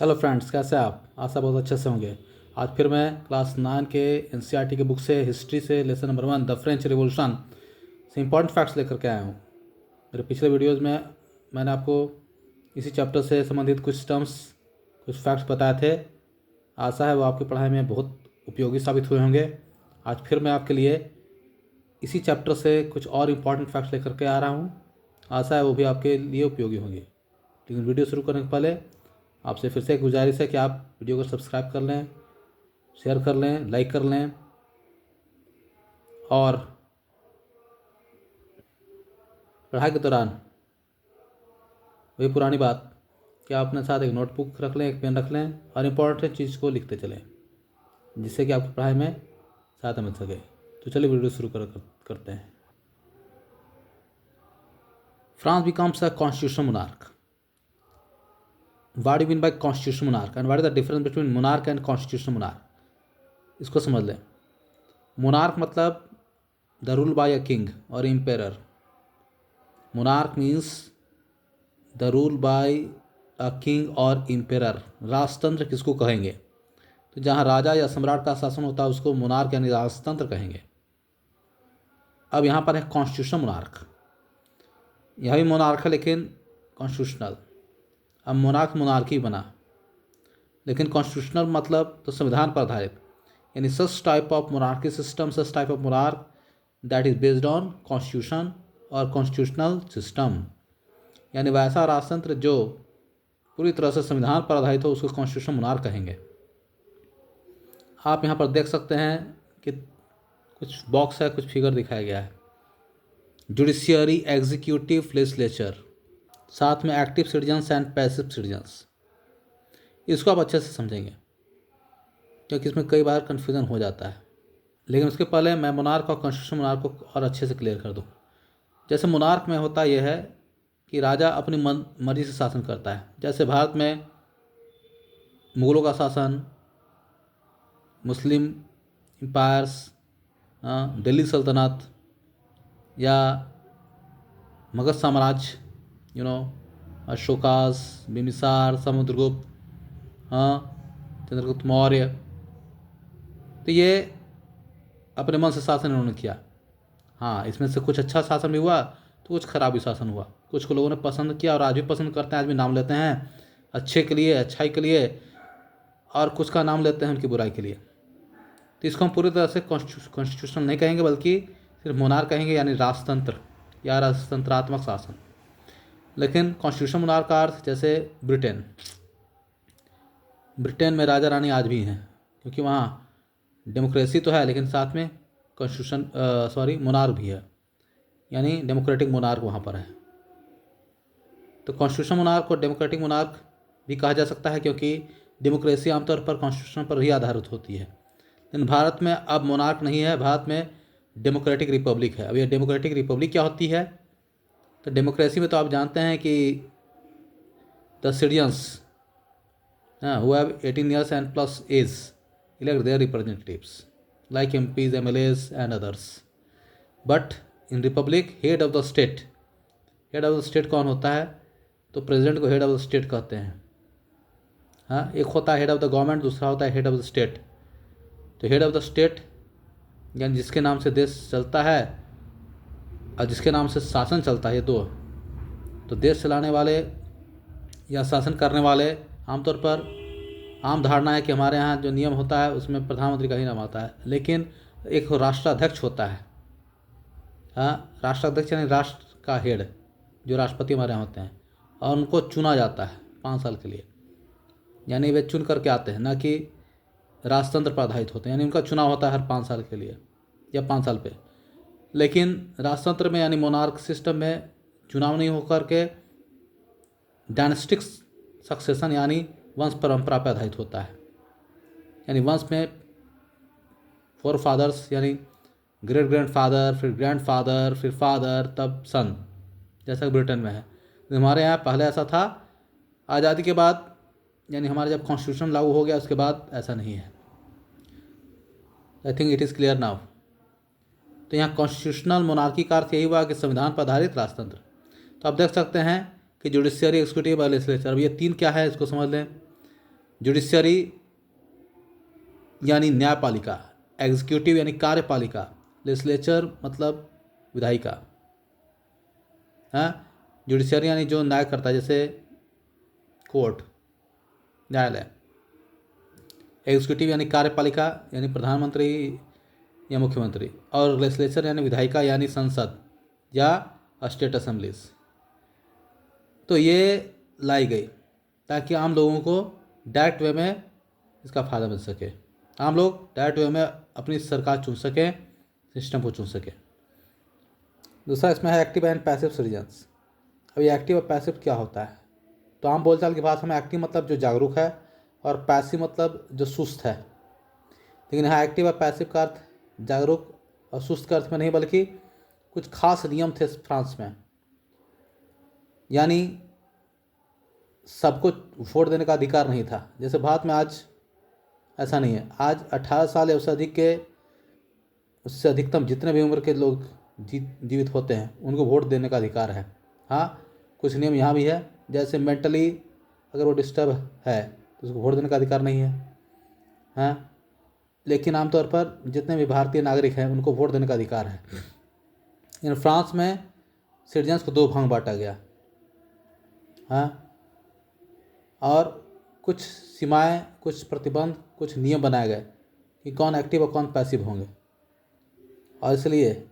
Hello friends, कैसे हैं आप? आशा बहुत अच्छे से होंगे। आज फिर मैं क्लास 9 के एनसीईआरटी के बुक से हिस्ट्री से lesson number 1 the French revolution से इंपॉर्टेंट फैक्ट्स लेकर के आया हूँ। मेरे पिछले वीडियोस में मैंने आपको इसी चैप्टर से संबंधित कुछ टर्म्स, कुछ फैक्ट्स बताए थे। आशा है वो आपकी पढ़ाई में बहुत उपयोगी साबित हुए होंगे। आज फिर मैं आपके लिए इसी चैप्टर से कुछ और इम्पॉर्टेंट फैक्ट्स लेकर के आ रहा हूँ। आशा है वो भी आपके लिए उपयोगी होंगे। लेकिन वीडियो शुरू करने के पहले आपसे फिर से एक गुजारिश है कि आप वीडियो को सब्सक्राइब कर लें, शेयर कर लें, लाइक कर लें और पढ़ाई के दौरान वही पुरानी बात कि आप अपने साथ एक नोटबुक रख लें, एक पेन रख लें और इम्पोर्टेंट चीज़ को लिखते चलें, जिससे कि आपकी पढ़ाई में सहायता मिल सके। तो चलिए वीडियो शुरू करते हैं। France becomes a constitutional monarch. What you mean by constitutional monarch and what is the difference between monarch and constitutional monarch? इसको समझ लें। मोनार्क मतलब the rule by a king और emperor. Monarch means the rule by a king और emperor. राजतंत्र किसको कहेंगे? तो जहाँ राजा या सम्राट का शासन होता है उसको मोनार्क यानी राजतंत्र कहेंगे। अब यहाँ पर है कॉन्स्टिट्यूशनल मोनार्क। यह भी मोनार्क है लेकिन कॉन्स्टिट्यूशनल। अब मोनार्क मोनार्की बना, लेकिन कॉन्स्टिट्यूशनल मतलब तो संविधान पर आधारित, यानी such type of monarchy system, such type of monarch that is based on constitution और कॉन्स्टिट्यूशनल सिस्टम, यानी वैसा राजतंत्र जो पूरी तरह से संविधान पर आधारित हो उसको कॉन्स्टिट्यूशनल मोनार्क कहेंगे। आप यहाँ पर देख सकते हैं कि कुछ बॉक्स है, कुछ फिगर दिखाया गया है। जुडिशियरी, एग्जीक्यूटिव, लेजिस्लेचर, साथ में active citizens and passive citizens. इसको आप अच्छे से समझेंगे क्योंकि इसमें कई बार कन्फ्यूज़न हो जाता है। लेकिन उसके पहले मैं मोनार्क और कॉन्स्टिट्यूशनल मोनार्क को और अच्छे से क्लियर कर दूँ। जैसे मोनार्क में होता यह है कि राजा अपनी मर्जी से शासन करता है। जैसे भारत में मुग़लों का शासन, मुस्लिम एम्पायर्स, दिल्ली सल्तनत या मगध साम्राज्य, अशोकास, बिम्बिसार, समुद्रगुप्त, चंद्रगुप्त मौर्य, तो ये अपने मन से शासन इन्होंने किया। हाँ, इसमें से कुछ अच्छा शासन भी हुआ तो कुछ खराब भी शासन हुआ। कुछ को लोगों ने पसंद किया और आज भी पसंद करते हैं, आज भी नाम लेते हैं अच्छे के लिए, अच्छाई के लिए, और कुछ का नाम लेते हैं उनकी बुराई के लिए। तो इसको हम पूरी तरह से कॉन्स्टिट्यूशनल नहीं कहेंगे बल्कि सिर्फ मोनार्क कहेंगे, यानी राजतंत्र या राजतंत्रात्मक शासन। लेकिन कॉन्स्टिट्यूशनल मोनार्क का अर्थ, जैसे ब्रिटेन में राजा रानी आज भी हैं, क्योंकि वहाँ डेमोक्रेसी तो है लेकिन साथ में मोनार्क भी है, यानी डेमोक्रेटिक मोनार्क वहाँ पर है। तो कॉन्स्टिट्यूशनल मोनार्क और डेमोक्रेटिक मोनार्क भी कहा जा सकता है क्योंकि डेमोक्रेसी आमतौर पर कॉन्स्टिट्यूशन पर ही आधारित होती है। लेकिन भारत में अब मोनार्क नहीं है, भारत में डेमोक्रेटिक रिपब्लिक है। अब ये डेमोक्रेटिक रिपब्लिक क्या होती है? तो डेमोक्रेसी में तो आप जानते हैं कि the citizens who have 18 years and plus age elect their representatives like MPs, MLAs and others. But in republic, head of the state कौन होता है? तो प्रेसिडेंट को हेड ऑफ द स्टेट कहते हैं। हाँ, एक होता है हेड ऑफ द गवर्नमेंट, दूसरा होता है हेड ऑफ द स्टेट। तो हेड ऑफ द स्टेट यानी जिसके नाम से देश चलता है और जिसके नाम से शासन चलता है, ये दो। तो देश चलाने वाले या शासन करने वाले, आमतौर पर आम धारणा है कि हमारे यहाँ जो नियम होता है उसमें प्रधानमंत्री का ही नाम आता है, लेकिन एक राष्ट्राध्यक्ष होता है। हाँ, राष्ट्राध्यक्ष यानी राष्ट्र का हेड, जो राष्ट्रपति हमारे यहाँ होते हैं, और उनको चुना जाता है 5 साल के लिए, यानी वे चुन करके आते हैं, ना कि राजतंत्र पर आधारित होते हैं, यानी उनका चुनाव होता है हर 5 साल के लिए या 5 साल पे। लेकिन राजतंत्र में यानी मोनार्क सिस्टम में चुनाव नहीं होकर के डायनेस्टिक सक्सेशन यानी वंश परंपरा पर आधारित होता है, यानी वंश में 4 फादर्स यानी ग्रेट ग्रैंडफादर, फिर ग्रैंडफादर, फिर फादर, तब सन, जैसा कि ब्रिटेन में है। तो हमारे यहाँ पहले ऐसा था, आज़ादी के बाद यानी हमारे जब कॉन्स्टिट्यूशन लागू हो गया उसके बाद ऐसा नहीं है। I think it is clear now. तो यहाँ कॉन्स्टिट्यूशनल मोनार्की का अर्थ यही हुआ कि संविधान पर आधारित राजतंत्र। तो आप देख सकते हैं कि जुडिशियरी, एग्जीक्यूटिव और लेजिस्लेचर, अब ये 3 क्या है इसको समझ लें। जुडिशरी यानी न्यायपालिका, एग्जीक्यूटिव यानी कार्यपालिका, लेजिस्लेचर मतलब विधायिका। हाँ, जुडिशरी यानी जो न्याय करता है, जैसे कोर्ट, न्यायालय। एग्जीक्यूटिव यानी कार्यपालिका यानी प्रधानमंत्री या मुख्यमंत्री, और लेजिस्लेचर यानी विधायिका यानी संसद या स्टेट असेंबलीज। तो ये लाई गई ताकि आम लोगों को डायरेक्ट वे में इसका फ़ायदा मिल सके, आम लोग डायरेक्ट वे में अपनी सरकार चुन सकें, सिस्टम को चुन सकें। दूसरा इसमें है एक्टिव एंड पैसिव सिटीजन्स। अब ये एक्टिव और पैसिव क्या होता है? तो आम बोलचाल की भाषा में एक्टिव मतलब जो जागरूक है, और पैसिव मतलब जो सुस्त है। लेकिन यहाँ एक्टिव और पैसिव का अर्थ जागरूक और सुस्त के अर्थ में नहीं, बल्कि कुछ खास नियम थे फ्रांस में। यानी सबको वोट देने का अधिकार नहीं था। जैसे भारत में आज ऐसा नहीं है। आज 18 साल या उससे अधिकतम जितने भी उम्र के लोग जीवित होते हैं उनको वोट देने का अधिकार है। हाँ, कुछ नियम यहाँ भी है, जैसे मेंटली अगर वो डिस्टर्ब है तो उसको वोट देने का अधिकार नहीं है। हाँ, लेकिन आमतौर पर जितने भी भारतीय नागरिक हैं उनको वोट देने का अधिकार है। इन फ्रांस में सिटीजन्स को 2 भाग बांटा गया। हाँ, और कुछ सीमाएं, कुछ प्रतिबंध, कुछ नियम बनाए गए कि कौन एक्टिव और कौन पैसिव होंगे। और इसलिए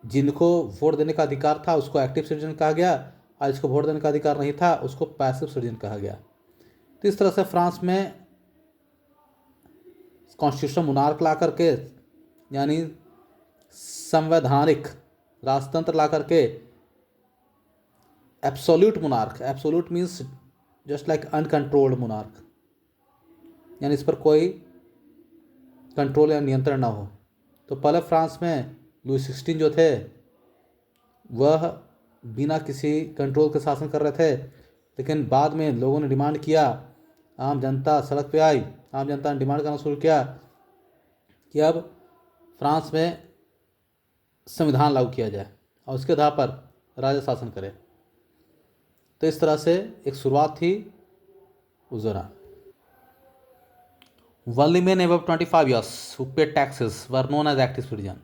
जिनको वोट देने का अधिकार था उसको एक्टिव सिटीजन कहा गया, और जिसको वोट देने का अधिकार नहीं था उसको पैसिव सिटीजन कहा गया। तो इस तरह से फ्रांस में कॉन्स्टिट्यूशन मोनार्क ला करके, यानी संवैधानिक राजतंत्र ला करके, absolute monarch, absolute means just like uncontrolled monarch, यानी इस पर कोई कंट्रोल या नियंत्रण ना हो। तो पहले फ्रांस में लुई 16 जो थे वह बिना किसी कंट्रोल के शासन कर रहे थे, लेकिन बाद में लोगों ने डिमांड किया, आम जनता सड़क पे आई, आम जनता ने डिमांड करना शुरू किया कि अब फ्रांस में संविधान लागू किया जाए और उसके आधार पर राजा शासन करे। तो इस तरह से एक शुरुआत थी उस दौरान। Only men above 25 years who paid taxes were known as active citizen.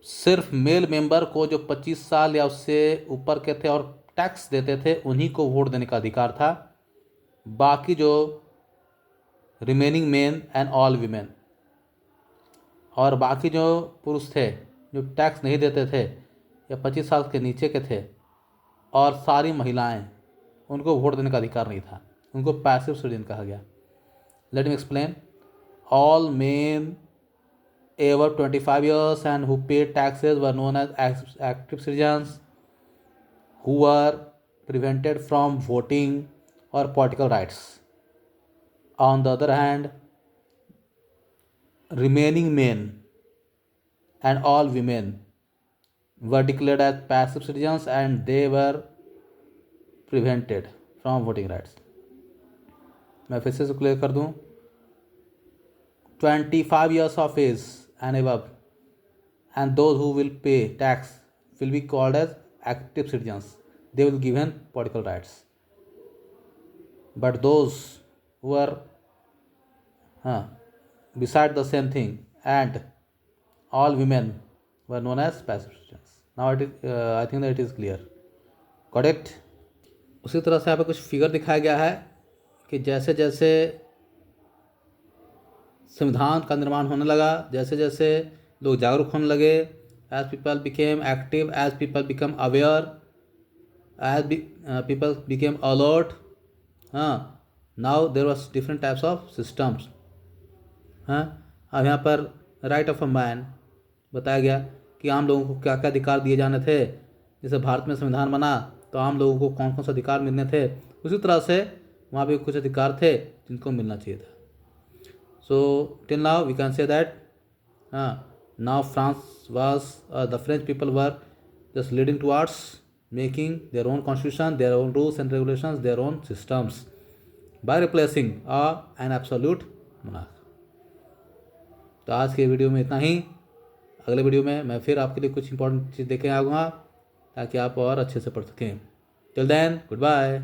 सिर्फ मेल मेंबर को जो 25 साल या उससे ऊपर के थे और टैक्स देते थे उन्हीं को वोट देने का अधिकार था। बाकी जो remaining main and all women, और बाकी जो पुरुष थे जो टैक्स नहीं देते थे या 25 साल के नीचे के थे, और सारी महिलाएं, उनको वोट देने का अधिकार नहीं था। उनको पैसिव सिटीजन कहा गया। Let me explain. All main above 25 years and who paid taxes were known as active citizens who were prevented from voting or political rights. On the other hand, remaining men and all women were declared as passive citizens and they were prevented from voting rights. मैं फिर से clear कर दूं, 25 years of age and above and those who will pay tax will be called as active citizens. They will be given political rights. But those who are beside the same thing and all women were known as passive citizens. Now it is, I think that it is clear. Got it? उसी तरह से यहाँ पे कुछ figure दिखाया गया है कि जैसे जैसे संविधान का निर्माण होने लगा, जैसे जैसे लोग जागरूक होने लगे, as people became active, as people become aware, as people became alert, now there was different types of systems. अब यहाँ पर राइट ऑफ अ मैन बताया गया कि आम लोगों को क्या क्या अधिकार दिए जाने थे। जैसे भारत में संविधान बना तो आम लोगों को कौन कौन से अधिकार मिलने थे, उसी तरह से वहाँ भी कुछ अधिकार थे जिनको मिलना चाहिए था। So till now we can say that now France was the French people were just leading towards making their own constitution, their own rules and regulations, their own systems by replacing an absolute monarch. तो आज के video में इतना ही। अगले video में मैं फिर आपके लिए कुछ इंपॉर्टेंट चीज़ देके आऊँगा ताकि आप और अच्छे से पढ़ सकें। Till then, goodbye.